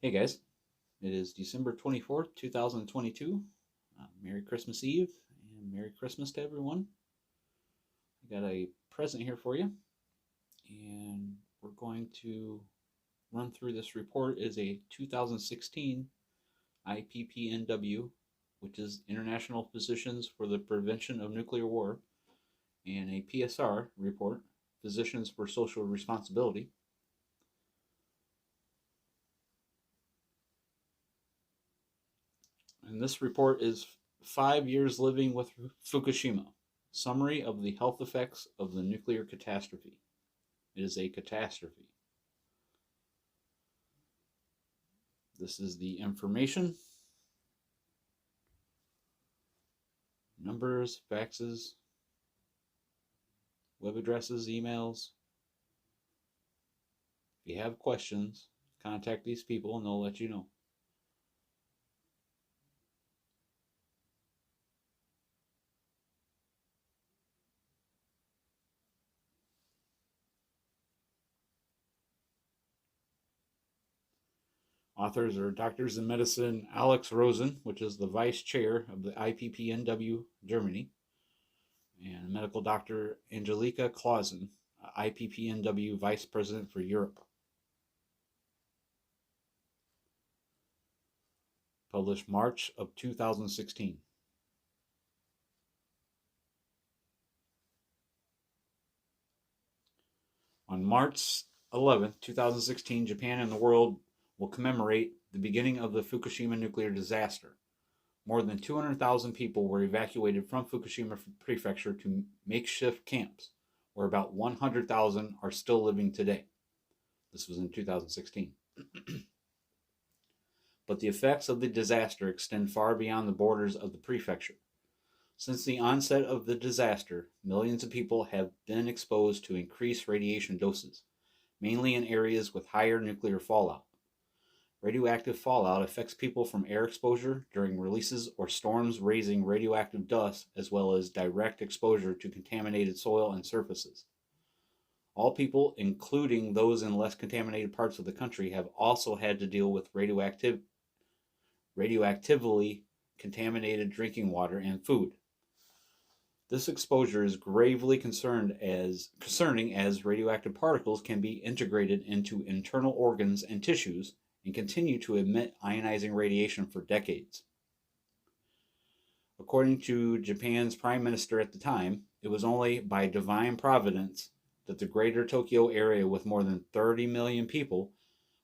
Hey guys, it is December 24th, 2022. Merry Christmas Eve and Merry Christmas to everyone. I got a present here for you, and we're going to run through this report. It is a 2016 IPPNW, which is International Physicians for the Prevention of Nuclear War, and a PSR report, Physicians for Social Responsibility. And this report is 5 Years Living with Fukushima. Summary of the health effects of the nuclear catastrophe. It is a catastrophe. This is the information. Numbers, faxes, web addresses, emails. If you have questions, contact these people and they'll let you know. Authors are doctors in medicine Alex Rosen, which is the vice chair of the IPPNW Germany, and medical doctor Angelika Clausen, IPPNW vice president for Europe. Published March of 2016. On March 11th, 2016, Japan and the world will commemorate the beginning of the Fukushima nuclear disaster. More than 200,000 people were evacuated from Fukushima Prefecture to makeshift camps, where about 100,000 are still living today. This was in 2016. But the effects of the disaster extend far beyond the borders of the prefecture. Since the onset of the disaster, millions of people have been exposed to increased radiation doses, mainly in areas with higher nuclear fallout. Radioactive fallout affects people from air exposure during releases or storms raising radioactive dust, as well as direct exposure to contaminated soil and surfaces. All people, including those in less contaminated parts of the country, have also had to deal with radioactively contaminated drinking water and food. This exposure is gravely concerning as radioactive particles can be integrated into internal organs and tissues and continue to emit ionizing radiation for decades. According to Japan's prime minister at the time, it was only by divine providence that the greater Tokyo area with more than 30 million people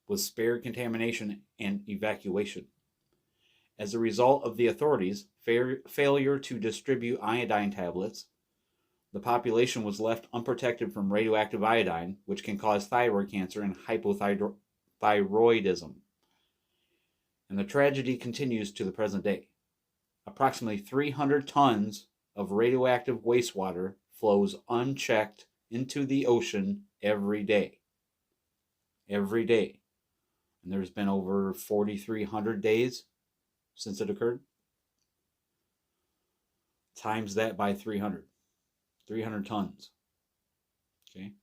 was spared contamination and evacuation. As a result of the authorities' failure to distribute iodine tablets, the population was left unprotected from radioactive iodine, which can cause thyroid cancer and hypothyroidism. And the tragedy continues to the present day. Approximately 300 tons of radioactive wastewater flows unchecked into the ocean every day. Every day. And there's been over 4,300 days since it occurred. Times that by 300. 300 tons. Okay.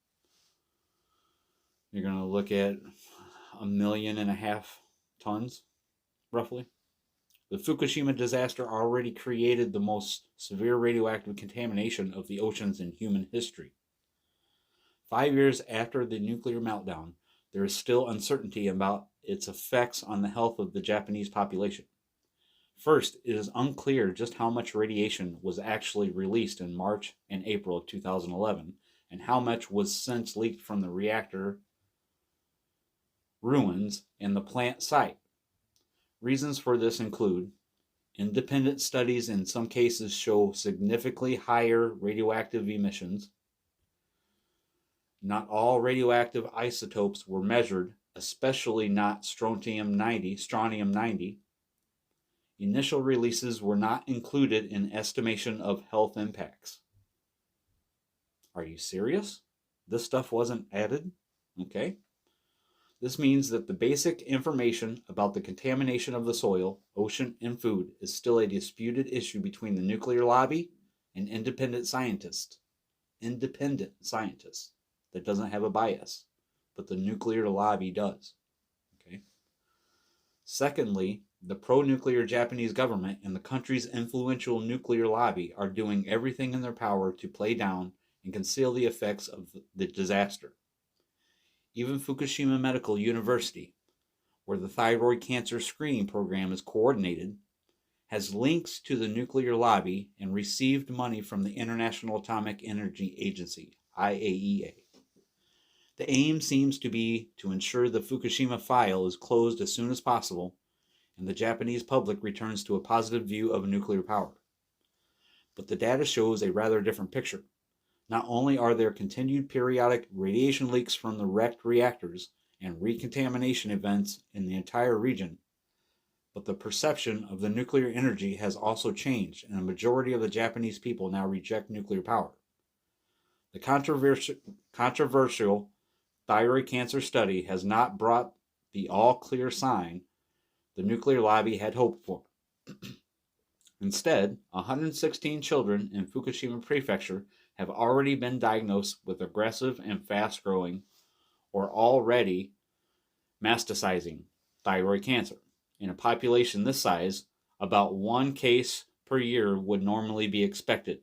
You're going to look at 1.5 million tons, roughly. The Fukushima disaster already created the most severe radioactive contamination of the oceans in human history. 5 years after the nuclear meltdown, there is still uncertainty about its effects on the health of the Japanese population. First, it is unclear just how much radiation was actually released in March and April of 2011, and how much was since leaked from the reactor ruins and the plant site. Reasons for this include independent studies in some cases show significantly higher radioactive emissions. Not all radioactive isotopes were measured, especially not strontium-90. Initial releases were not included in estimation of health impacts. Are you serious? This stuff wasn't added? Okay. This means that the basic information about the contamination of the soil, ocean, and food is still a disputed issue between the nuclear lobby and independent scientists. Independent scientists. That doesn't have a bias, but the nuclear lobby does. Okay. Secondly, the pro-nuclear Japanese government and the country's influential nuclear lobby are doing everything in their power to play down and conceal the effects of the disaster. Even Fukushima Medical University, where the thyroid cancer screening program is coordinated, has links to the nuclear lobby and received money from the International Atomic Energy Agency, IAEA. The aim seems to be to ensure the Fukushima file is closed as soon as possible and the Japanese public returns to a positive view of nuclear power. But the data shows a rather different picture. Not only are there continued periodic radiation leaks from the wrecked reactors and recontamination events in the entire region, but the perception of the nuclear energy has also changed, and a majority of the Japanese people now reject nuclear power. The controversial thyroid cancer study has not brought the all-clear sign the nuclear lobby had hoped for. Instead, 116 children in Fukushima Prefecture have already been diagnosed with aggressive and fast-growing, or already metastasizing, thyroid cancer. In a population this size, about one case per year would normally be expected.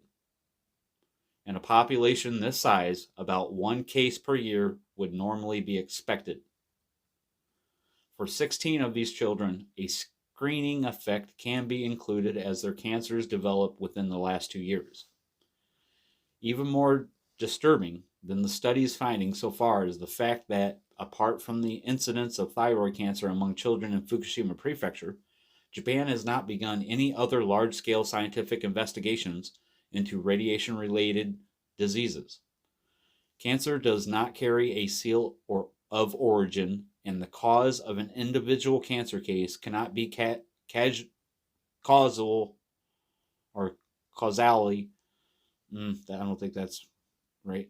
In a population this size, about one case per year would normally be expected. For 16 of these children, a screening effect can be included as their cancers develop within the last 2 years. Even more disturbing than the study's findings so far is the fact that, apart from the incidence of thyroid cancer among children in Fukushima Prefecture, Japan has not begun any other large-scale scientific investigations into radiation-related diseases. Cancer does not carry a seal of origin, and the cause of an individual cancer case cannot be causal or causally. I don't think that's right.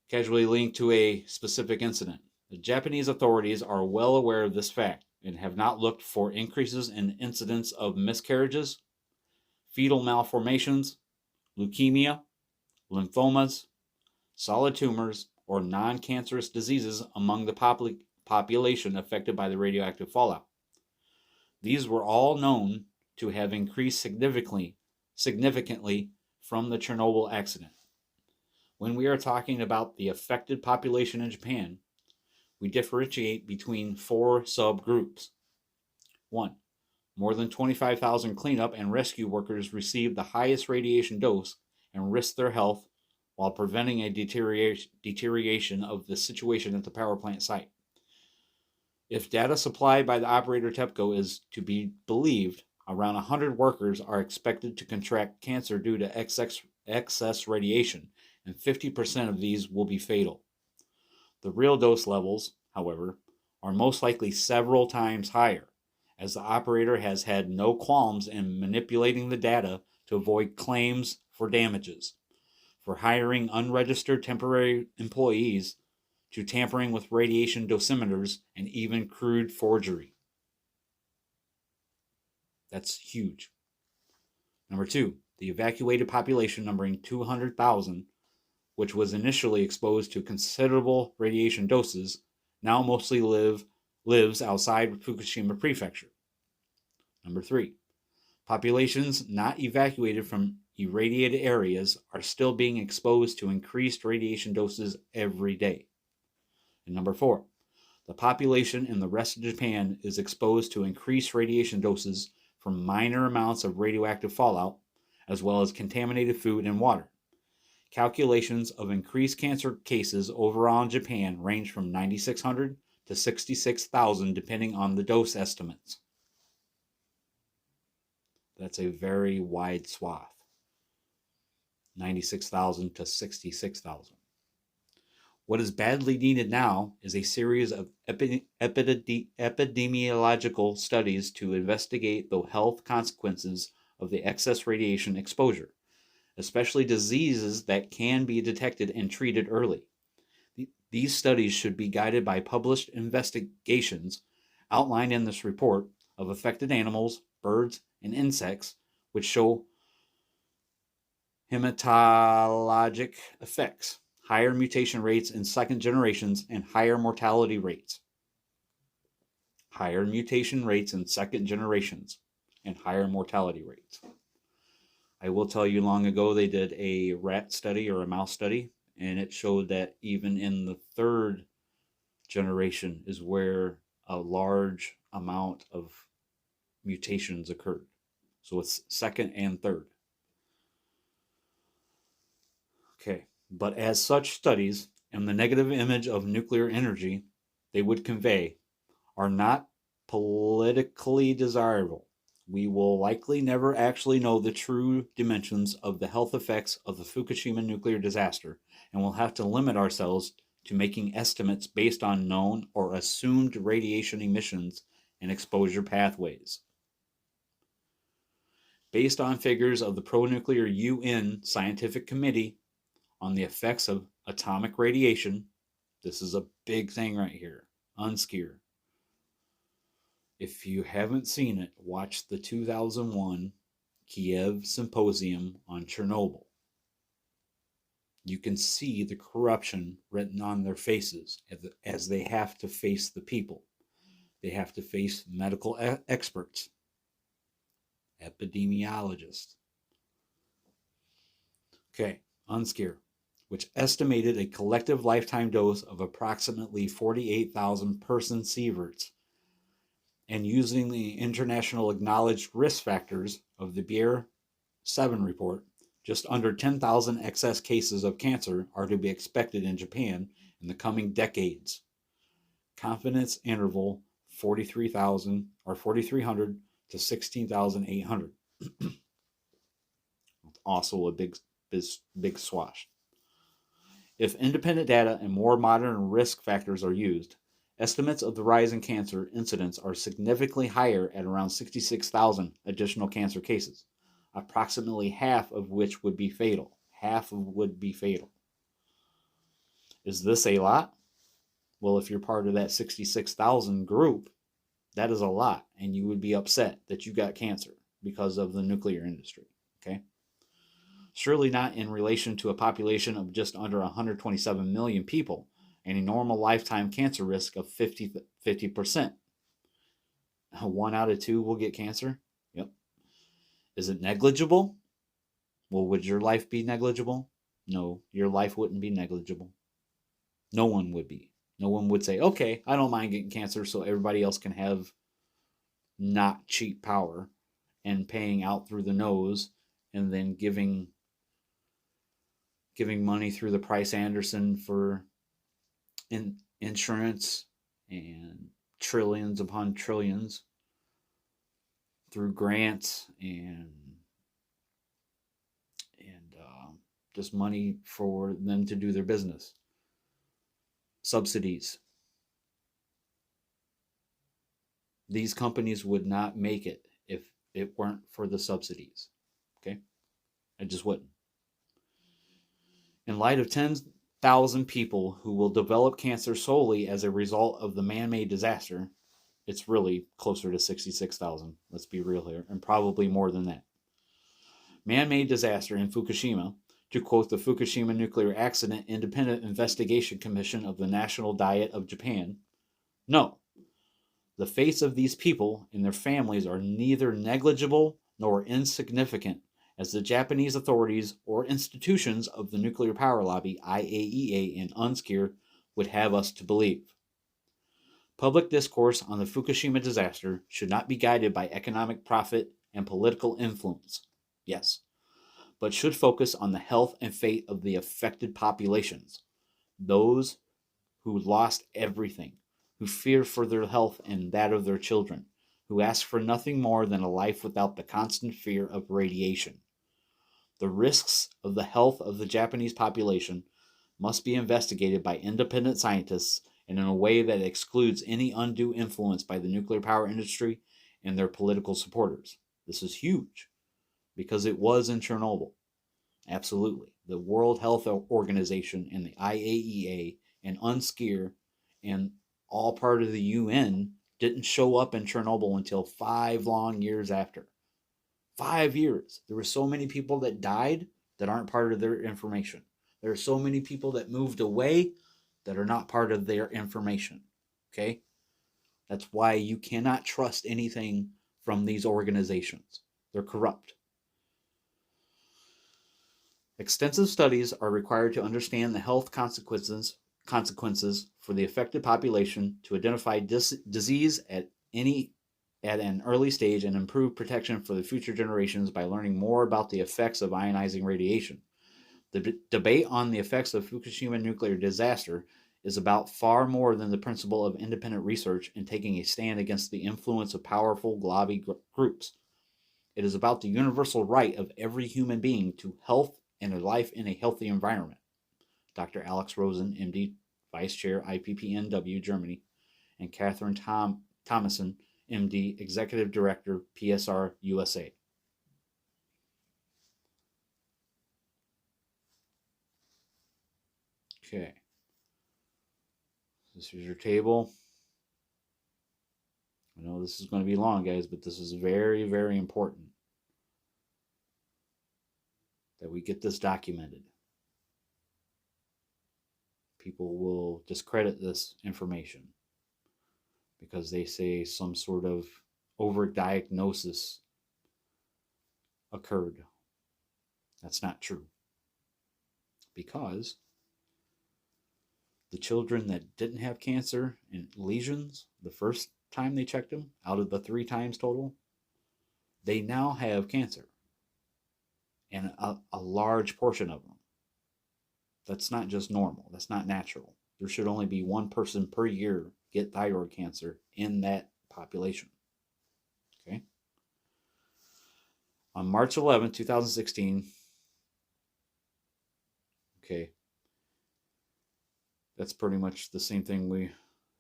Casually linked to a specific incident. The Japanese authorities are well aware of this fact and have not looked for increases in incidence of miscarriages, fetal malformations, leukemia, lymphomas, solid tumors, or non-cancerous diseases among the population affected by the radioactive fallout. These were all known to have increased significantly from the Chernobyl accident. When we are talking about the affected population in Japan, we differentiate between 4 subgroups. 1. More than 25,000 cleanup and rescue workers received the highest radiation dose and risked their health while preventing a deterioration of the situation at the power plant site. If data supplied by the operator TEPCO is to be believed, around 100 workers are expected to contract cancer due to excess radiation, and 50% of these will be fatal. The real dose levels, however, are most likely several times higher, as the operator has had no qualms in manipulating the data to avoid claims for damages, for hiring unregistered temporary employees, to tampering with radiation dosimeters, and even crude forgery. That's huge. Number 2, the evacuated population numbering 200,000, which was initially exposed to considerable radiation doses, now mostly lives outside Fukushima Prefecture. Number 3, populations not evacuated from irradiated areas are still being exposed to increased radiation doses every day. And number 4, the population in the rest of Japan is exposed to increased radiation doses from minor amounts of radioactive fallout, as well as contaminated food and water. Calculations of increased cancer cases overall in Japan range from 9,600 to 66,000 depending on the dose estimates. That's a very wide swath. 96,000 to 66,000. What is badly needed now is a series of epidemiological studies to investigate the health consequences of the excess radiation exposure, especially diseases that can be detected and treated early. These studies should be guided by published investigations outlined in this report of affected animals, birds, and insects, which show hematologic effects, higher mutation rates in second generations, and higher mortality rates. higher mutation rates in second generations, and higher mortality rates. I will tell you, long ago they did a rat study or a mouse study, and it showed that even in the third generation is where a large amount of mutations occurred. So it's second and third. Okay, but as such studies and the negative image of nuclear energy they would convey are not politically desirable. We will likely never actually know the true dimensions of the health effects of the Fukushima nuclear disaster, and we'll have to limit ourselves to making estimates based on known or assumed radiation emissions and exposure pathways. Based on figures of the Pro-Nuclear UN Scientific Committee on the effects of atomic radiation, this is a big thing right here, unscare. If you haven't seen it, watch the 2001 Kiev Symposium on Chernobyl. You can see the corruption written on their faces as they have to face the people. They have to face medical experts, epidemiologists. Okay, unscare, which estimated a collective lifetime dose of approximately 48,000 person sieverts, and using the international acknowledged risk factors of the Beer 7 report, just under 10,000 excess cases of cancer are to be expected in Japan in the coming decades. Confidence interval 43,000 or 4,300 to 16,800. Also a big swash. If independent data and more modern risk factors are used, estimates of the rise in cancer incidence are significantly higher at around 66,000 additional cancer cases, approximately half of which would be fatal. Is this a lot? Well, if you're part of that 66,000 group, that is a lot, and you would be upset that you got cancer because of the nuclear industry, okay? Surely not in relation to a population of just under 127 million people and a normal lifetime cancer risk of 50%. 1 out of 2 will get cancer? Yep. Is it negligible? Well, would your life be negligible? No, your life wouldn't be negligible. No one would be. No one would say, okay, I don't mind getting cancer so everybody else can have not cheap power and paying out through the nose and then giving money through the Price Anderson for insurance and trillions upon trillions through grants and just money for them to do their business. Subsidies. These companies would not make it if it weren't for the subsidies. Okay? I just wouldn't. In light of 10,000 people who will develop cancer solely as a result of the man-made disaster, it's really closer to 66,000. Let's be real here, and probably more than that. Man-made disaster in Fukushima, to quote the Fukushima Nuclear Accident Independent Investigation Commission of the National Diet of Japan, no, the fates of these people and their families are neither negligible nor insignificant, as the Japanese authorities or institutions of the nuclear power lobby, IAEA and UNSCEAR, would have us to believe. Public discourse on the Fukushima disaster should not be guided by economic profit and political influence, yes, but should focus on the health and fate of the affected populations, those who lost everything, who fear for their health and that of their children, who ask for nothing more than a life without the constant fear of radiation. The risks of the health of the Japanese population must be investigated by independent scientists and in a way that excludes any undue influence by the nuclear power industry and their political supporters. This is huge because it was in Chernobyl. Absolutely. The World Health Organization and the IAEA and UNSCEAR and all part of the UN didn't show up in Chernobyl until 5 long years after. 5 years. There were so many people that died that aren't part of their information. There are so many people that moved away that are not part of their information. Okay? That's why you cannot trust anything from these organizations. They're corrupt. Extensive studies are required to understand the health consequences for the affected population, to identify disease at an early stage and improve protection for the future generations by learning more about the effects of ionizing radiation. The debate on the effects of Fukushima nuclear disaster is about far more than the principle of independent research and taking a stand against the influence of powerful lobby groups. It is about the universal right of every human being to health and a life in a healthy environment. Dr. Alex Rosen, MD, Vice Chair, IPPNW, Germany, and Catherine Thomason, MD, Executive Director, PSR, USA. Okay. This is your table. I know this is going to be long, guys, but this is very, very important that we get this documented. People will discredit this information because they say some sort of overdiagnosis occurred. That's not true. Because the children that didn't have cancer and lesions the first time they checked them, out of the 3 times total, they now have cancer. And a large portion of them. That's not just normal. That's not natural. There should only be 1 person per year get thyroid cancer in that population. Okay? On March 11, 2016, okay, that's pretty much the same thing we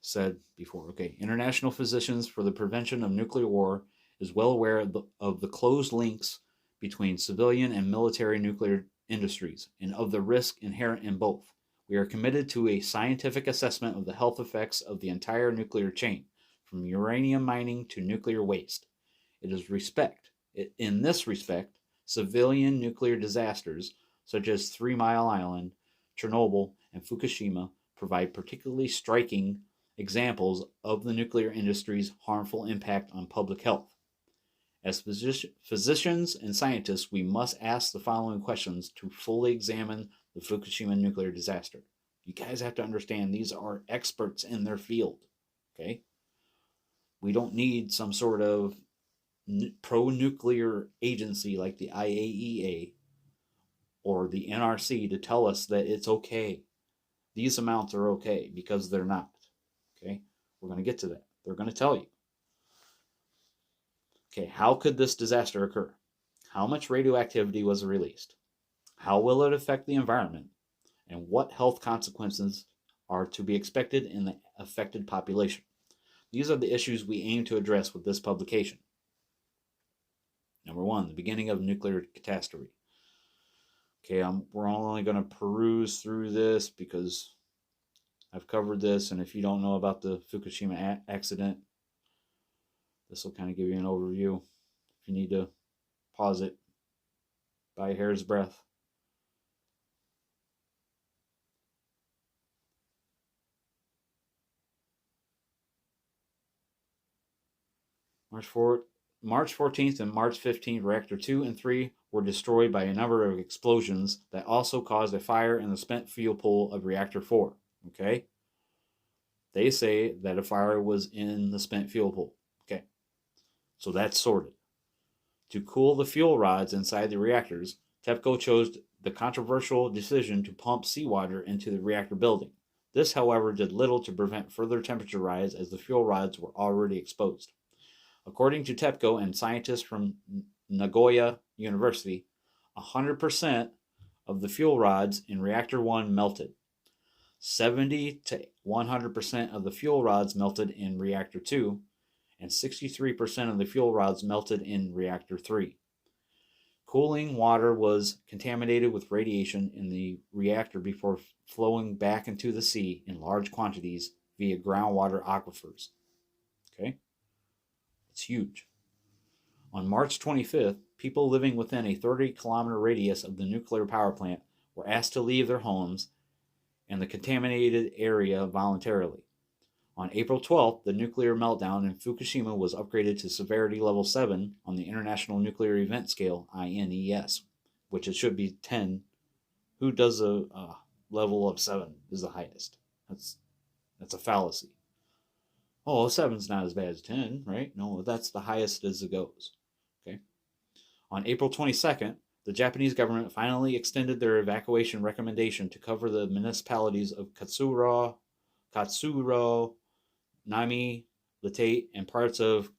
said before. Okay, International Physicians for the Prevention of Nuclear War is well aware of the close links between civilian and military nuclear industries and of the risk inherent in both. We are committed to a scientific assessment of the health effects of the entire nuclear chain, from uranium mining to nuclear waste. In this respect, civilian nuclear disasters such as 3 Mile Island, Chernobyl, and Fukushima provide particularly striking examples of the nuclear industry's harmful impact on public health. As physicians and scientists, we must ask the following questions to fully examine the Fukushima nuclear disaster. You guys have to understand these are experts in their field, okay? We don't need some sort of pro-nuclear agency like the IAEA or the NRC to tell us that it's okay. These amounts are okay, because they're not, okay? We're going to get to that. They're going to tell you. Okay, how could this disaster occur? How much radioactivity was released? How will it affect the environment? And what health consequences are to be expected in the affected population? These are the issues we aim to address with this publication. Number 1, the beginning of nuclear catastrophe. Okay, we're only going to peruse through this because I've covered this, and if you don't know about the Fukushima accident, this will kind of give you an overview. If you need to pause it by a hair's breadth. March 14th and March 15th, reactor 2 and 3 were destroyed by a number of explosions that also caused a fire in the spent fuel pool of reactor 4. Okay? They say that a fire was in the spent fuel pool. Okay. So that's sorted. To cool the fuel rods inside the reactors, TEPCO chose the controversial decision to pump seawater into the reactor building. This, however, did little to prevent further temperature rise as the fuel rods were already exposed. According to TEPCO and scientists from Nagoya University, 100% of the fuel rods in reactor 1 melted. 70 to 100% of the fuel rods melted in reactor 2, and 63% of the fuel rods melted in reactor 3. Cooling water was contaminated with radiation in the reactor before flowing back into the sea in large quantities via groundwater aquifers. Okay? It's huge. On March 25th, people living within a 30-kilometer radius of the nuclear power plant were asked to leave their homes and the contaminated area voluntarily. On April 12th, the nuclear meltdown in Fukushima was upgraded to severity level 7 on the International Nuclear Event Scale, INES, which it should be 10. Who does a level of 7 is the highest? That's a fallacy. Oh, 7's not as bad as 10, right? No, that's the highest as it goes. Okay. On April 22nd, the Japanese government finally extended their evacuation recommendation to cover the municipalities of Katsuro, Nami, Leyte, and parts of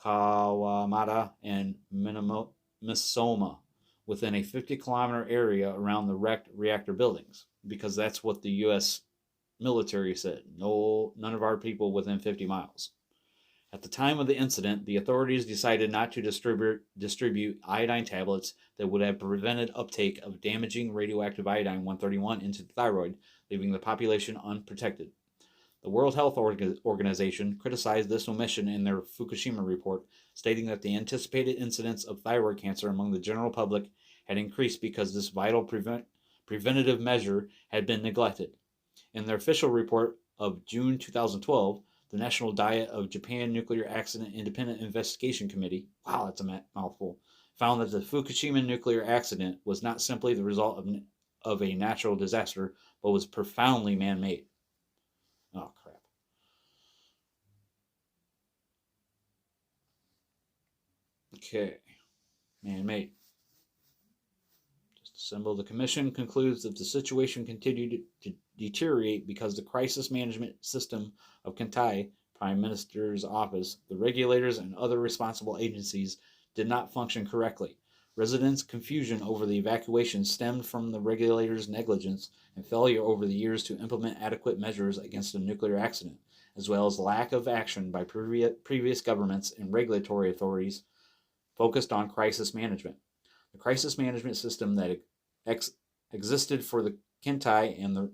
Kawamata and Misoma within a 50-kilometer area around the wrecked reactor buildings, because that's what the U.S. military said. No, none of our people within 50 miles. At the time of the incident, the authorities decided not to distribute iodine tablets that would have prevented uptake of damaging radioactive iodine-131 into the thyroid, leaving the population unprotected. The World Health Organization criticized this omission in their Fukushima report, stating that the anticipated incidence of thyroid cancer among the general public had increased because this vital preventative measure had been neglected. In their official report of June 2012, the National Diet of Japan Nuclear Accident Independent Investigation Committee, wow, that's a mouthful, found that the Fukushima nuclear accident was not simply the result of a natural disaster, but was profoundly man-made. Oh, crap. Okay. Man-made. Just a symbol. The commission concludes that the situation continued to deteriorate because the crisis management system of Kintai, Prime Minister's office, the regulators, and other responsible agencies did not function correctly. Residents' confusion over the evacuation stemmed from the regulators' negligence and failure over the years to implement adequate measures against a nuclear accident, as well as lack of action by previous governments and regulatory authorities focused on crisis management. The crisis management system that existed for the Kintai and the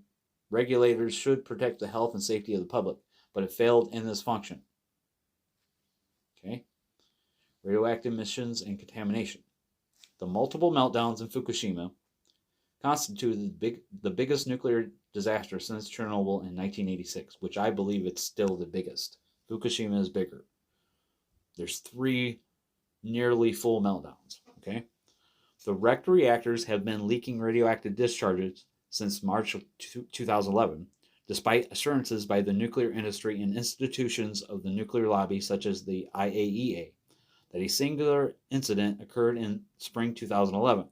regulators should protect the health and safety of the public, but it failed in this function. Okay. Radioactive emissions and contamination. The multiple meltdowns in Fukushima constituted the biggest nuclear disaster since Chernobyl in 1986, which I believe it's still the biggest. Fukushima is bigger. There's 3 nearly full meltdowns. Okay. The wrecked reactors have been leaking radioactive discharges since March of 2011, despite assurances by the nuclear industry and institutions of the nuclear lobby, such as the IAEA, that a singular incident occurred in spring 2011,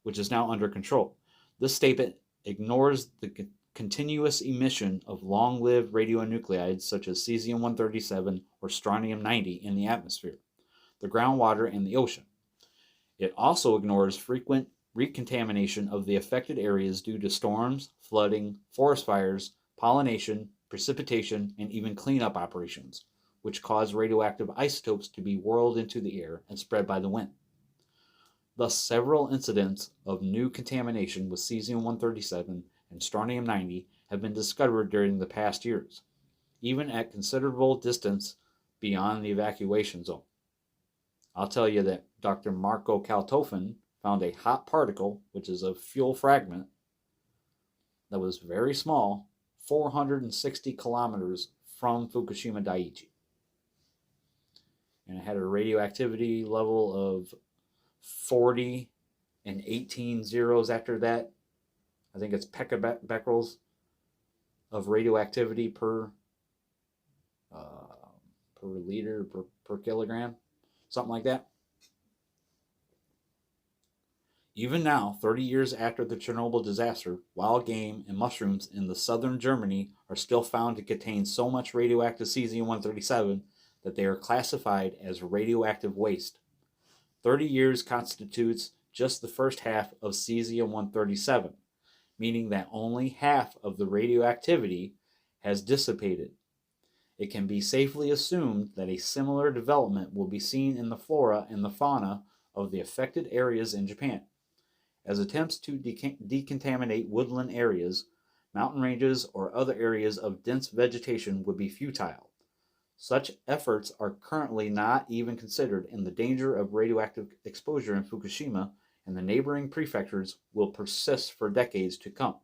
which is now under control. This statement ignores the continuous emission of long-lived radionuclides such as cesium-137 or strontium-90 in the atmosphere, the groundwater, and the ocean. It also ignores frequent recontamination of the affected areas due to storms, flooding, forest fires, pollination, precipitation, and even cleanup operations, which cause radioactive isotopes to be whirled into the air and spread by the wind. Thus, several incidents of new contamination with cesium-137 and strontium-90 have been discovered during the past years, even at considerable distance beyond the evacuation zone. I'll tell you that Dr. Marco Kaltofen found a hot particle, which is a fuel fragment, that was very small, 460 kilometers from Fukushima Daiichi. And it had a radioactivity level of 40 and 18 zeros after that. I think it's pecabecquerels of radioactivity per liter, per kilogram, something like that. Even now, 30 years after the Chernobyl disaster, wild game and mushrooms in the southern Germany are still found to contain so much radioactive cesium-137 that they are classified as radioactive waste. 30 years constitutes just the first half of cesium-137, meaning that only half of the radioactivity has dissipated. It can be safely assumed that a similar development will be seen in the flora and the fauna of the affected areas in Japan, as attempts to decontaminate woodland areas, mountain ranges, or other areas of dense vegetation would be futile. Such efforts are currently not even considered, and the danger of radioactive exposure in Fukushima and the neighboring prefectures will persist for decades to come.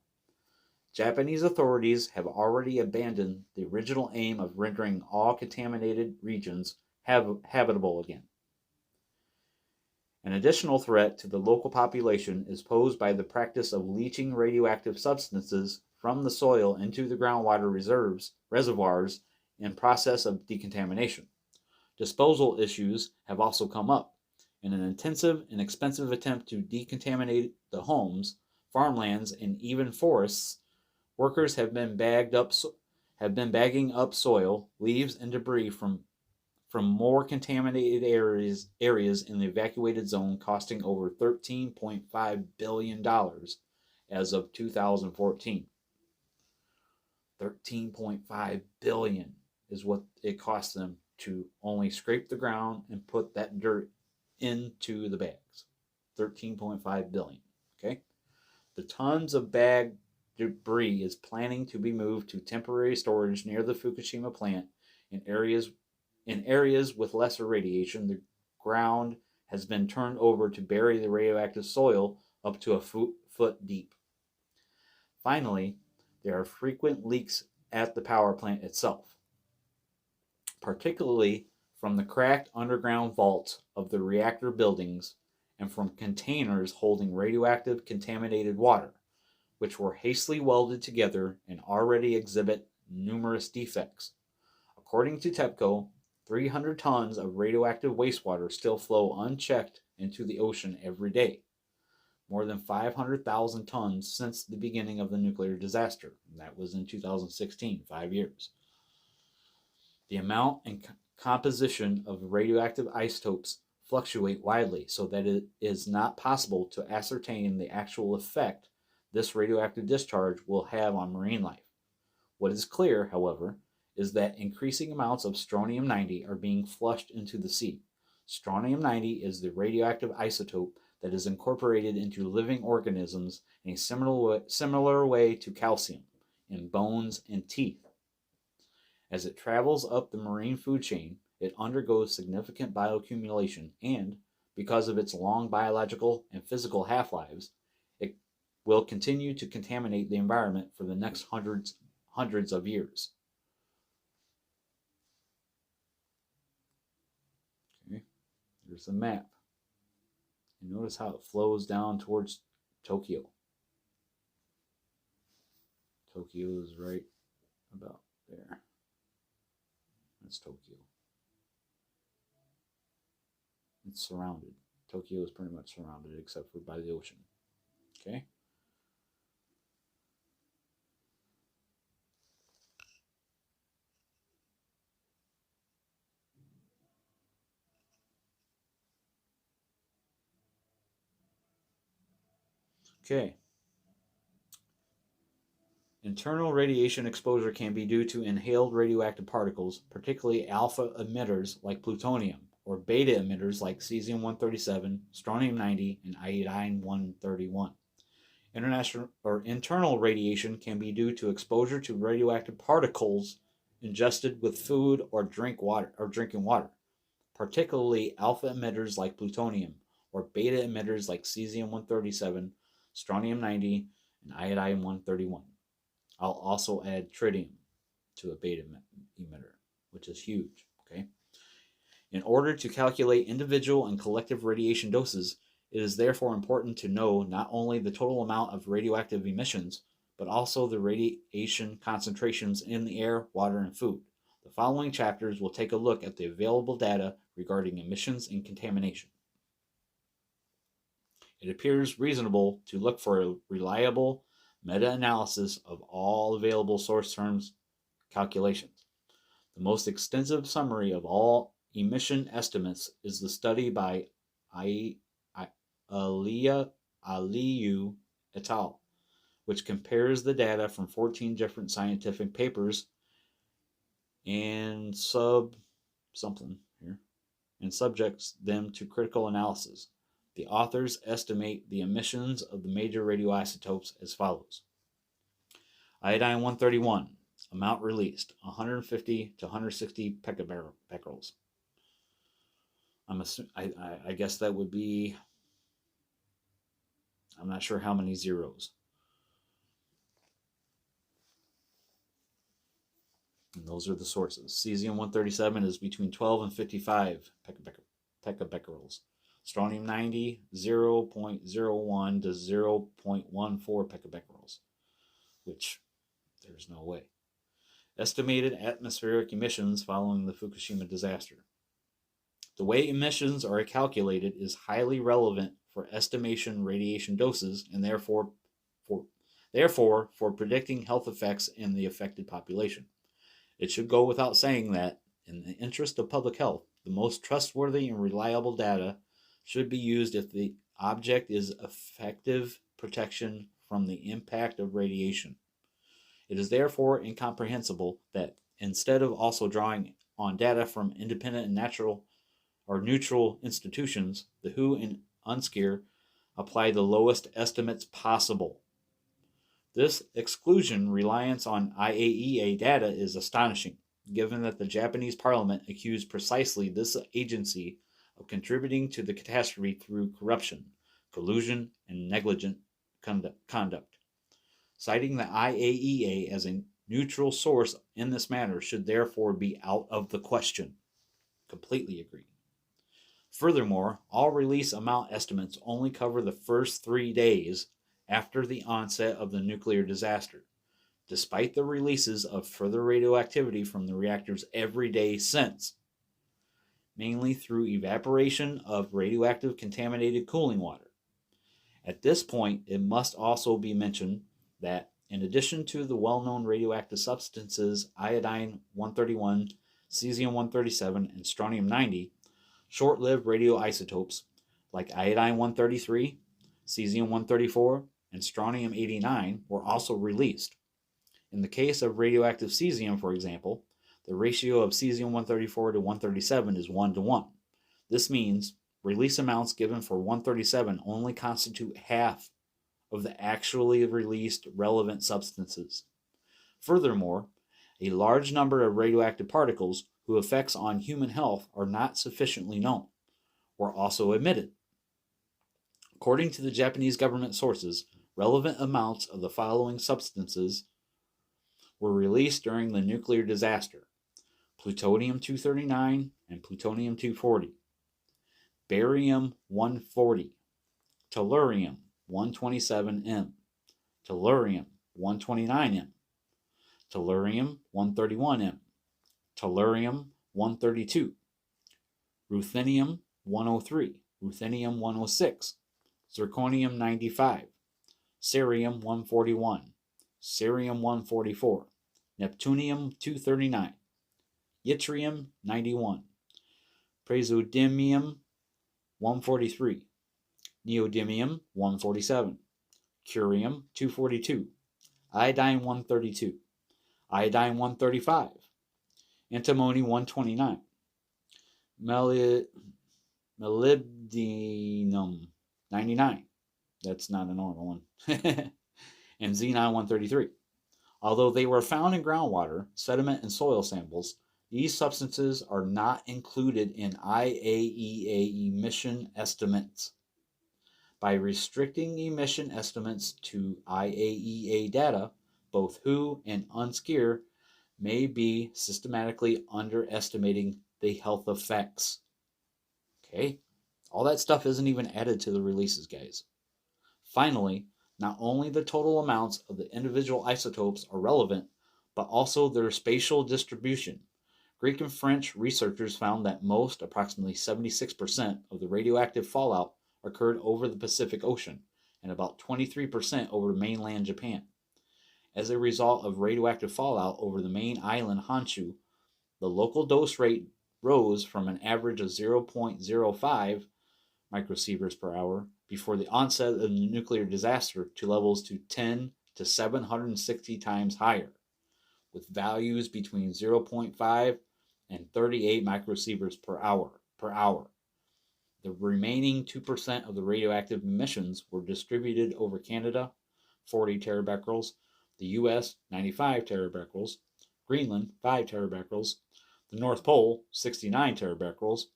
Japanese authorities have already abandoned the original aim of rendering all contaminated regions habitable again. An additional threat to the local population is posed by the practice of leaching radioactive substances from the soil into the groundwater reservoirs in process of decontamination. Disposal issues have also come up. In an intensive and expensive attempt to decontaminate the homes, farmlands, and even forests, workers have been bagging up soil, leaves, and debris from more contaminated areas in the evacuated zone, costing over $13.5 billion as of 2014. $13.5 billion is what it cost them to only scrape the ground and put that dirt into the bags. $13.5 billion. Okay? The tons of bag debris is planning to be moved to temporary storage near the Fukushima plant in areas with lesser radiation. The ground has been turned over to bury the radioactive soil up to a foot deep. Finally, there are frequent leaks at the power plant itself, particularly from the cracked underground vaults of the reactor buildings and from containers holding radioactive contaminated water, which were hastily welded together and already exhibit numerous defects. According to TEPCO, 300 tons of radioactive wastewater still flow unchecked into the ocean every day, more than 500,000 tons since the beginning of the nuclear disaster. That was in 2016, 5 years. The amount and composition of radioactive isotopes fluctuate widely, so that it is not possible to ascertain the actual effect this radioactive discharge will have on marine life. What is clear, however, is that increasing amounts of strontium-90 are being flushed into the sea. Strontium-90 is the radioactive isotope that is incorporated into living organisms in a similar way to calcium in bones and teeth. As it travels up the marine food chain, it undergoes significant bioaccumulation, and, because of its long biological and physical half-lives, it will continue to contaminate the environment for the next hundreds of years. Okay, here's the map. And notice how it flows down towards Tokyo. Tokyo is right about there. That's Tokyo. It's surrounded. Tokyo is pretty much surrounded except for by the ocean. Okay? Okay. Internal radiation exposure can be due to inhaled radioactive particles, particularly alpha emitters like plutonium, or beta emitters like cesium-137, strontium-90, and iodine-131. Internal radiation can be due to exposure to radioactive particles ingested with food or drinking water, particularly alpha emitters like plutonium, or beta emitters like cesium-137, strontium-90, and iodine-131. I'll also add tritium to a beta emitter, which is huge. Okay. In order to calculate individual and collective radiation doses, it is therefore important to know not only the total amount of radioactive emissions, but also the radiation concentrations in the air, water, and food. The following chapters will take a look at the available data regarding emissions and contamination. It appears reasonable to look for a reliable meta-analysis of all available source terms calculations. The most extensive summary of all emission estimates is the study by Aliyu et al., which compares the data from 14 different scientific papers and subjects them to critical analysis. The authors estimate the emissions of the major radioisotopes as follows. Iodine-131, amount released, 150 to 160 pecquerels. I guess that would be, I'm not sure how many zeros. those are the sources. Cesium-137 is between 12 and 55 pecabecquerels. Strontium-90, 0.01 to 0.14 pecabecquerels, which there's no way. Estimated atmospheric emissions following the Fukushima disaster. The way emissions are calculated is highly relevant for estimation radiation doses and therefore for predicting health effects in the affected population. It should go without saying that, in the interest of public health, the most trustworthy and reliable data should be used if the object is effective protection from the impact of radiation. It is therefore incomprehensible that instead of also drawing on data from independent and neutral institutions, the WHO and UNSCEAR apply the lowest estimates possible. This exclusion reliance on IAEA data is astonishing, given that the Japanese parliament accused precisely this agency of contributing to the catastrophe through corruption, collusion, and negligent conduct. Citing the IAEA as a neutral source in this matter should therefore be out of the question. Completely agree. Furthermore, all release amount estimates only cover the first 3 days after the onset of the nuclear disaster, despite the releases of further radioactivity from the reactors every day since, mainly through evaporation of radioactive contaminated cooling water. At this point, it must also be mentioned that, in addition to the well-known radioactive substances iodine-131, cesium-137, and strontium-90, short-lived radioisotopes like iodine-133, cesium-134, and strontium-89 were also released. In the case of radioactive cesium, for example, the ratio of cesium-134 to 137 is 1:1. This means release amounts given for 137 only constitute half of the actually released relevant substances. Furthermore, a large number of radioactive particles whose effects on human health are not sufficiently known were also emitted. According to the Japanese government sources, relevant amounts of the following substances were released during the nuclear disaster: plutonium-239 and plutonium-240, barium-140, tellurium-127M, tellurium-129M, tellurium-131M, tellurium-132, ruthenium-103, ruthenium-106, zirconium-95, cerium-141, cerium-144, neptunium-239, yttrium-91, praseodymium-143, neodymium-147, curium-242, iodine-132, iodine-135, antimony-129, molybdenum-99, that's not a normal one, and xenon-133. Although they were found in groundwater, sediment, and soil samples, these substances are not included in IAEA emission estimates. By restricting emission estimates to IAEA data, both WHO and UNSCEAR may be systematically underestimating the health effects. Okay, all that stuff isn't even added to the releases, guys. Finally, not only the total amounts of the individual isotopes are relevant, but also their spatial distribution. Greek and French researchers found that most, approximately 76%, of the radioactive fallout occurred over the Pacific Ocean, and about 23% over mainland Japan. As a result of radioactive fallout over the main island Honshu, the local dose rate rose from an average of 0.05 microsieverts per hour before the onset of the nuclear disaster to levels to 10 to 760 times higher, with values between 0.5 and 38 microsieverts per hour. The remaining 2% of the radioactive emissions were distributed over Canada, 40 terabecquerels, the US, 95 terabecquerels, Greenland, 5 terabecquerels, the North Pole, 69 terabecquerels,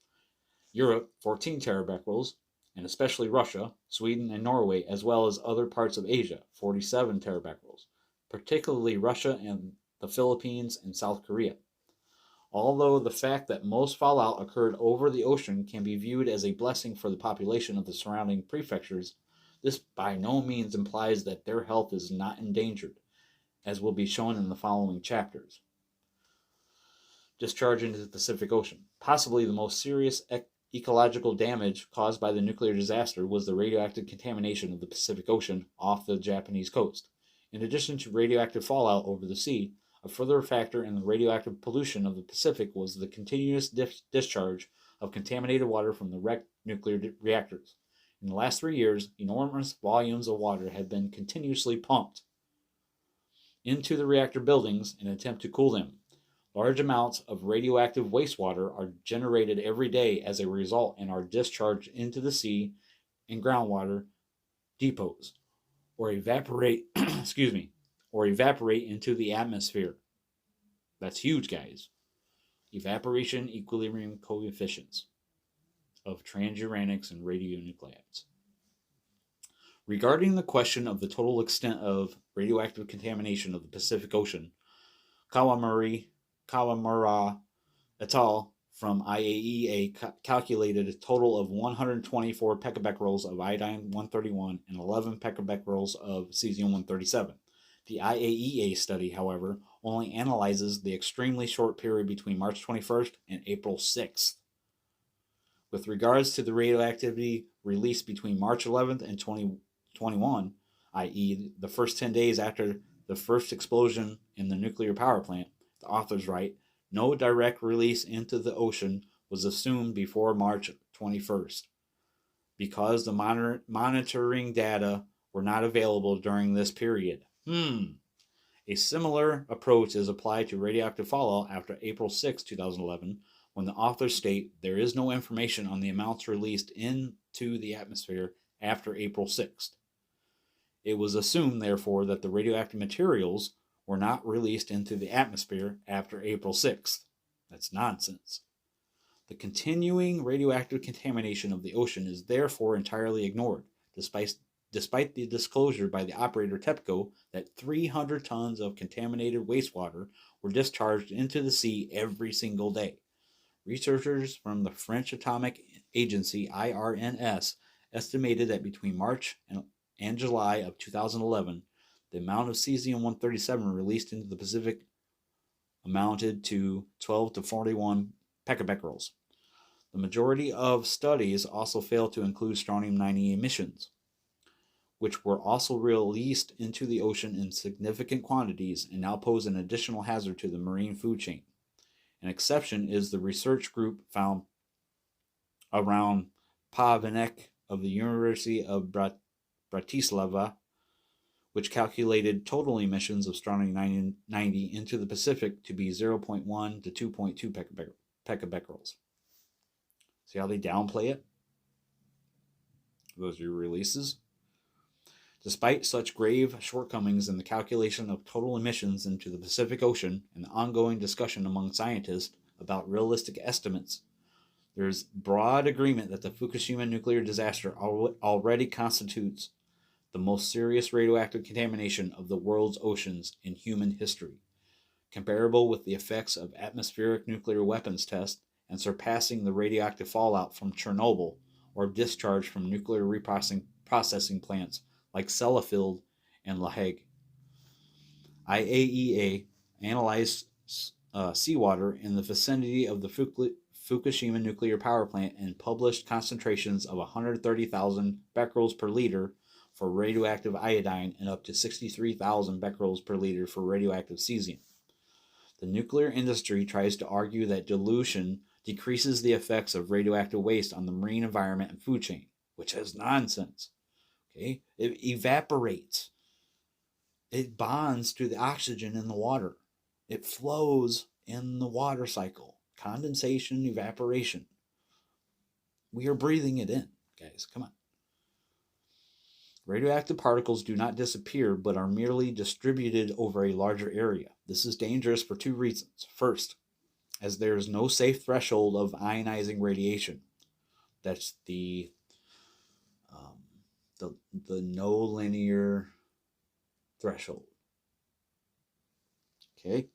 Europe, 14 terabecquerels, and especially Russia, Sweden, and Norway, as well as other parts of Asia, 47 terabecquerels, particularly Russia and the Philippines and South Korea. Although the fact that most fallout occurred over the ocean can be viewed as a blessing for the population of the surrounding prefectures, this by no means implies that their health is not endangered, as will be shown in the following chapters. Discharge into the Pacific Ocean. Possibly the most serious ecological damage caused by the nuclear disaster was the radioactive contamination of the Pacific Ocean off the Japanese coast. In addition to radioactive fallout over the sea, a further factor in the radioactive pollution of the Pacific was the continuous discharge of contaminated water from the wrecked nuclear reactors. In the last 3 years, enormous volumes of water had been continuously pumped into the reactor buildings in an attempt to cool them. Large amounts of radioactive wastewater are generated every day as a result and are discharged into the sea and groundwater depots or evaporate into the atmosphere. That's huge, guys. Evaporation equilibrium coefficients of transuranics and radionuclides. Regarding the question of the total extent of radioactive contamination of the Pacific Ocean, Kawamura et al. From IAEA calculated a total of 124 pecabecquerels of iodine-131 and 11 pecabecquerels of cesium-137. The IAEA study, however, only analyzes the extremely short period between March 21st and April 6th. With regards to the radioactivity released between March 11th and 2021, i.e., the first 10 days after the first explosion in the nuclear power plant, the authors write, no direct release into the ocean was assumed before March 21st because the monitoring data were not available during this period. A similar approach is applied to radioactive fallout after April 6, 2011, when the authors state there is no information on the amounts released into the atmosphere after April 6th. It was assumed, therefore, that the radioactive materials were not released into the atmosphere after April 6th. That's nonsense. The continuing radioactive contamination of the ocean is therefore entirely ignored, despite the disclosure by the operator TEPCO that 300 tons of contaminated wastewater were discharged into the sea every single day. Researchers from the French Atomic Agency, IRNS, estimated that between March and July of 2011, the amount of cesium-137 released into the Pacific amounted to 12 to 41 pecabecquerels. The majority of studies also failed to include strontium-90 emissions, which were also released into the ocean in significant quantities and now pose an additional hazard to the marine food chain. An exception is the research group found around Pavinek of the University of Bratislava, which calculated total emissions of strontium-90 into the Pacific to be 0.1 to 2.2 pecabecquerels. See how they downplay it? Those are your releases. Despite such grave shortcomings in the calculation of total emissions into the Pacific Ocean and the ongoing discussion among scientists about realistic estimates, there is broad agreement that the Fukushima nuclear disaster already constitutes the most serious radioactive contamination of the world's oceans in human history, comparable with the effects of atmospheric nuclear weapons tests and surpassing the radioactive fallout from Chernobyl or discharge from nuclear reprocessing plants like Sellafield and La Hague. IAEA analyzed seawater in the vicinity of the Fukushima nuclear power plant and published concentrations of 130,000 becquerels per liter for radioactive iodine and up to 63,000 becquerels per liter for radioactive cesium. The nuclear industry tries to argue that dilution decreases the effects of radioactive waste on the marine environment and food chain, which is nonsense. Okay? It evaporates. It bonds to the oxygen in the water. It flows in the water cycle. Condensation, evaporation. We are breathing it in, guys. Come on. Radioactive particles do not disappear, but are merely distributed over a larger area. This is dangerous for two reasons. First, as there is no safe threshold of ionizing radiation. That's the no linear threshold. Okay?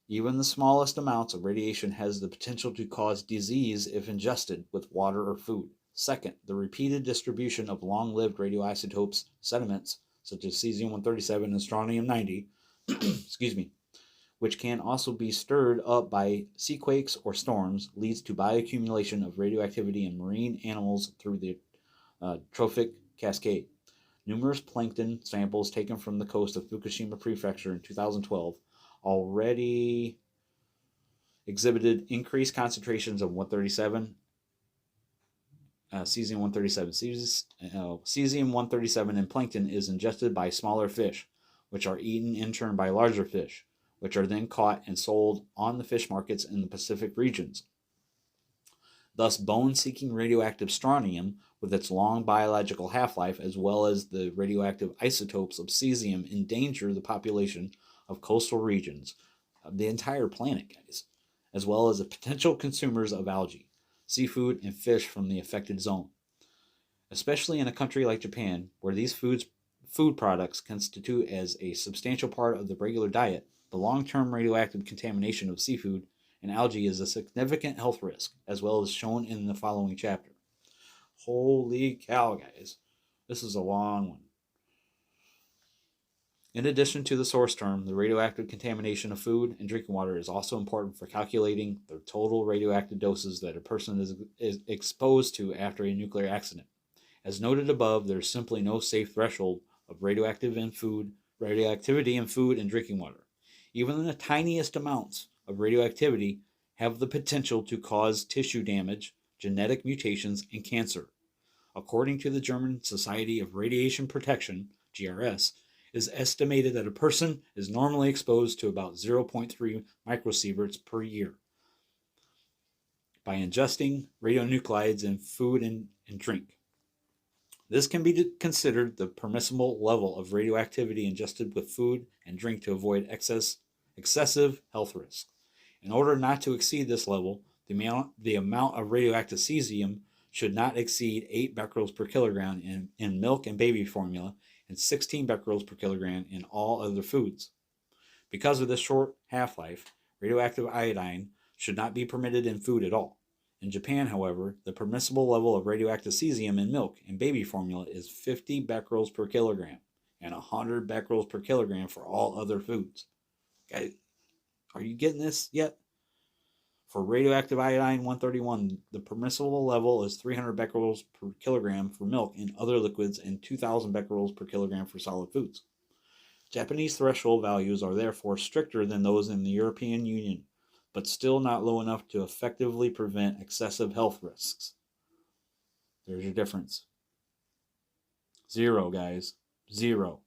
Even the smallest amounts of radiation has the potential to cause disease if ingested with water or food. Second, the repeated distribution of long-lived radioisotopes sediments, such as cesium-137 and strontium-90, excuse me, which can also be stirred up by seaquakes or storms, leads to bioaccumulation of radioactivity in marine animals through the trophic cascade. Numerous plankton samples taken from the coast of Fukushima Prefecture in 2012 already exhibited increased concentrations of 137, cesium-137. Cesium-137 in plankton is ingested by smaller fish, which are eaten in turn by larger fish, which are then caught and sold on the fish markets in the Pacific regions. Thus, bone-seeking radioactive strontium, with its long biological half-life, as well as the radioactive isotopes of cesium, endanger the population of coastal regions of the entire planet, guys, as well as the potential consumers of algae, seafood, and fish from the affected zone. Especially in a country like Japan, where these food products constitute as a substantial part of the regular diet, the long-term radioactive contamination of seafood and algae is a significant health risk, as well as shown in the following chapter. Holy cow, guys. This is a long one. In addition to the source term, the radioactive contamination of food and drinking water is also important for calculating the total radioactive doses that a person is exposed to after a nuclear accident. As noted above, there is simply no safe threshold of radioactivity in food and drinking water. Even the tiniest amounts of radioactivity have the potential to cause tissue damage, genetic mutations, and cancer. According to the German Society of Radiation Protection, GRS, it is estimated that a person is normally exposed to about 0.3 microsieverts per year by ingesting radionuclides in food and drink. This can be considered the permissible level of radioactivity ingested with food and drink to avoid excessive health risks. In order not to exceed this level, the amount of radioactive cesium should not exceed 8 becquerels per kilogram in milk and baby formula and 16 becquerels per kilogram in all other foods. Because of this short half-life, radioactive iodine should not be permitted in food at all. In Japan, however, the permissible level of radioactive cesium in milk and baby formula is 50 becquerels per kilogram and 100 becquerels per kilogram for all other foods. Guys, are you getting this yet? For radioactive iodine 131, the permissible level is 300 becquerels per kilogram for milk and other liquids and 2,000 becquerels per kilogram for solid foods. Japanese threshold values are therefore stricter than those in the European Union, but still not low enough to effectively prevent excessive health risks. There's your difference. 0, guys. 0.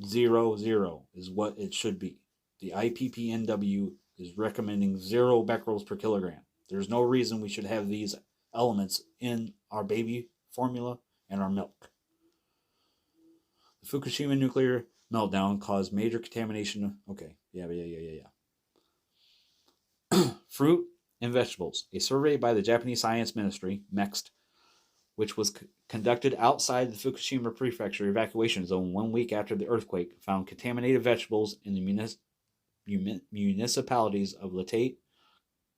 0, 0 is what it should be. The IPPNW is recommending 0 becquerels per kilogram. There's no reason we should have these elements in our baby formula and our milk. The Fukushima nuclear meltdown caused major contamination. Okay, yeah. Fruit and vegetables. A survey by the Japanese Science Ministry, MEXT, which was conducted outside the Fukushima Prefecture evacuation zone 1 week after the earthquake, found contaminated vegetables in the municipalities of Leyte,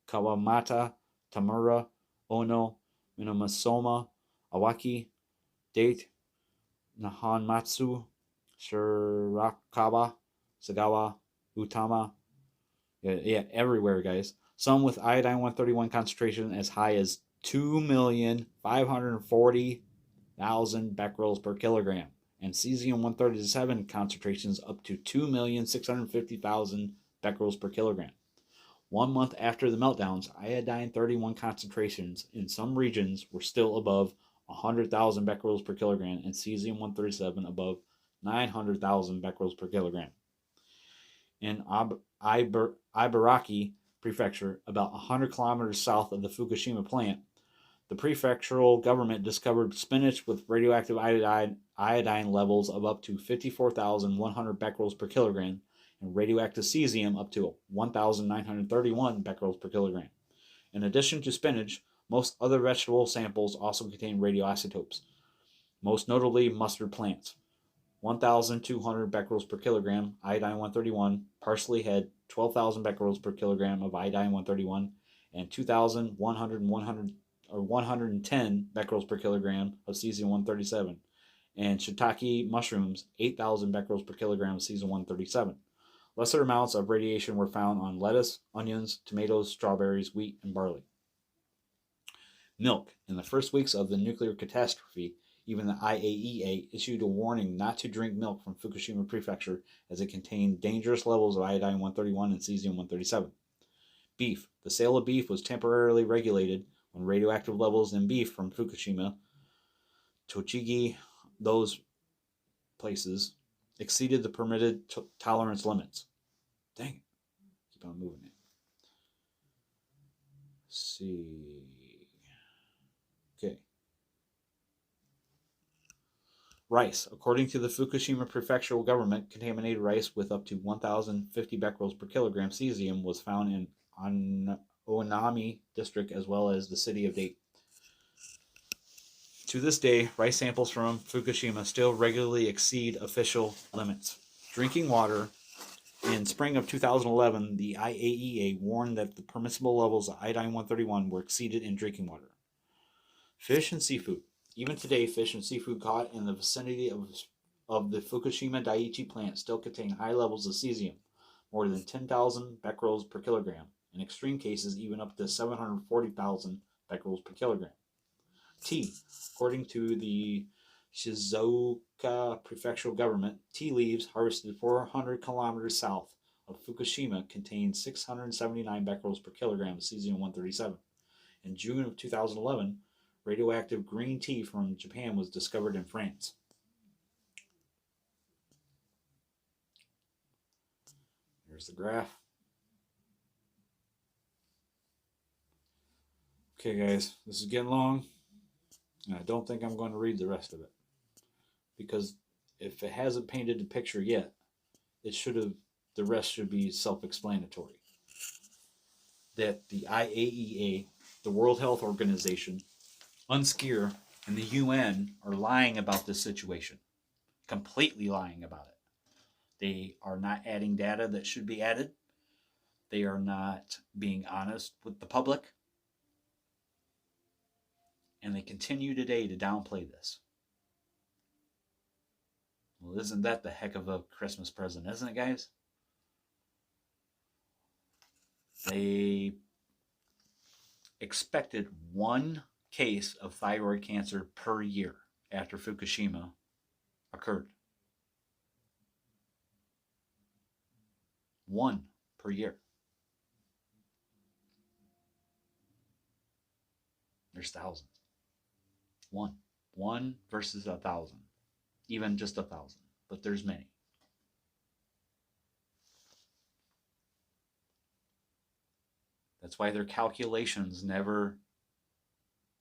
Kawamata, Tamura, Ono, Minamasoma, Awaki, Date, Nihonmatsu, Shirakawa, Sagawa, Utama. Yeah, everywhere, guys. Some with iodine 131 concentration as high as 2,540,000 becquerels per kilogram, and cesium-137 concentrations up to 2,650,000 becquerels per kilogram. 1 month after the meltdowns, iodine-31 concentrations in some regions were still above 100,000 becquerels per kilogram and cesium-137 above 900,000 becquerels per kilogram. In Ibaraki Prefecture, about 100 kilometers south of the Fukushima plant, the prefectural government discovered spinach with radioactive iodine levels of up to 54,100 becquerels per kilogram and radioactive cesium up to 1,931 becquerels per kilogram. In addition to spinach, most other vegetable samples also contain radioisotopes, most notably mustard plants. 1,200 becquerels per kilogram, iodine 131. Parsley had 12,000 becquerels per kilogram of iodine 131 and 2,100 or 110 becquerels per kilogram of cesium 137. And shiitake mushrooms, 8,000 becquerels per kilogram of cesium 137. Lesser amounts of radiation were found on lettuce, onions, tomatoes, strawberries, wheat, and barley. Milk. In the first weeks of the nuclear catastrophe, even the IAEA issued a warning not to drink milk from Fukushima Prefecture as it contained dangerous levels of iodine 131 and cesium 137. Beef. The sale of beef was temporarily regulated when radioactive levels in beef from Fukushima, Tochigi, those places, exceeded the permitted tolerance limits. Dang it. Keep on moving it. Let's see. Okay. Rice. According to the Fukushima prefectural government, contaminated rice with up to 1,050 becquerels per kilogram cesium was found in Oinami district as well as the city of Date. To this day, rice samples from Fukushima still regularly exceed official limits. Drinking water. In spring of 2011, the IAEA warned that the permissible levels of iodine 131 were exceeded in drinking water. Fish and seafood. Even today, fish and seafood caught in the vicinity of the Fukushima Daiichi plant still contain high levels of cesium, more than 10,000 becquerels per kilogram, in extreme cases even up to 740,000 becquerels per kilogram. Tea. According to the Shizuoka prefectural government, tea leaves harvested 400 kilometers south of Fukushima contained 679 becquerels per kilogram of cesium 137. In June of 2011, radioactive green tea from Japan was discovered in France. Here's the graph. Okay, guys, this is getting long, and I don't think I'm going to read the rest of it. Because if it hasn't painted the picture yet, the rest should be self-explanatory. That the IAEA, the World Health Organization, UNSCEAR, and the UN are lying about this situation. Completely lying about it. They are not adding data that should be added. They are not being honest with the public. And they continue today to downplay this. Well, isn't that the heck of a Christmas present, isn't it, guys? They expected one case of thyroid cancer per year after Fukushima occurred. One per year. There's thousands. One. One versus 1,000. Even just 1,000. But there's many. That's why their calculations never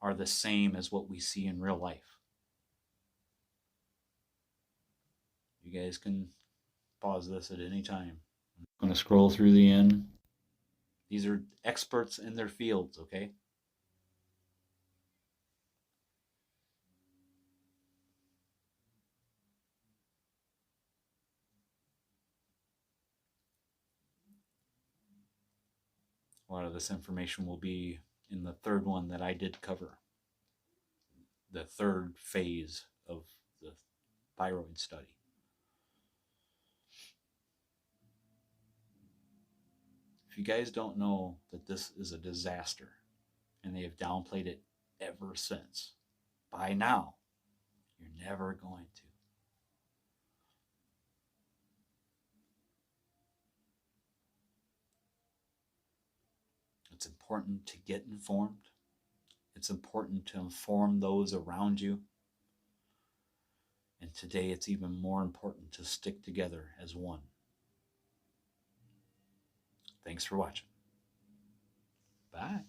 are the same as what we see in real life. You guys can pause this at any time. I'm going to scroll through the end. These are experts in their fields, okay? A lot of this information will be in the third one that I did cover. The third phase of the thyroid study. If you guys don't know that this is a disaster, and they have downplayed it ever since, by now, you're never going to. It's important to get informed. It's important to inform those around you. And today it's even more important to stick together as one. Thanks for watching. Bye.